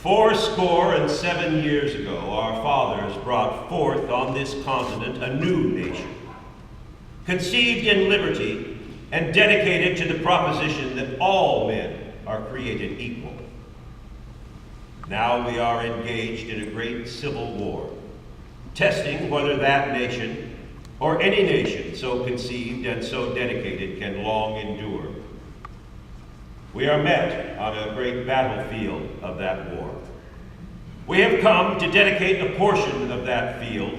407 years ago, our fathers brought forth on this continent a new nation, conceived in liberty and dedicated to the proposition that all men are created equal. Now we are engaged in a great civil war, testing whether that nation or any nation so conceived and so dedicated can long endure. We are met on a great battlefield of that war. We have come to dedicate a portion of that field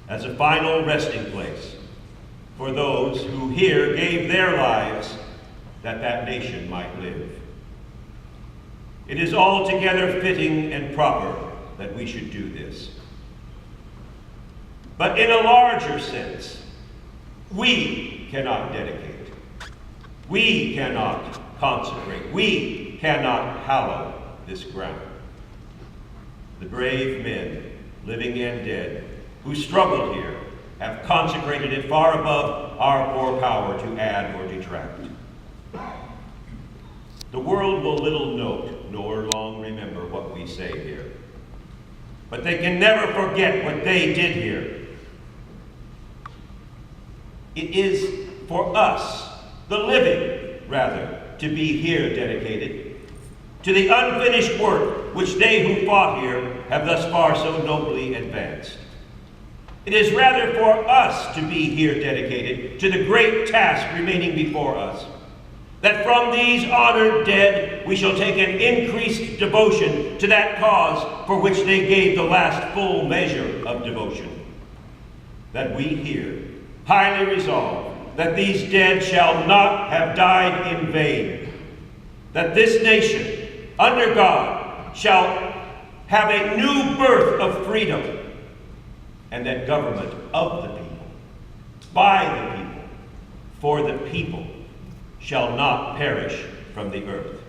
as a final resting place for those who here gave their lives that that nation might live. It is altogether fitting and proper that we should do this. But in a larger sense, we cannot dedicate. We cannot consecrate. We cannot hallow this ground. The brave men, living and dead, who struggled here, have consecrated it far above our poor power to add or detract. The world will little note nor long remember what we say here, but they can never forget what they did here. It is for us, the living, rather, to be here dedicated to the unfinished work which they who fought here have thus far so nobly advanced. It is rather for us to be here dedicated to the great task remaining before us, that from these honored dead we shall take an increased devotion to that cause for which they gave the last full measure of devotion. That we here highly resolve that these dead shall not have died in vain, that this nation, under God, shall have a new birth of freedom, and that government of the people, by the people, for the people, shall not perish from the earth.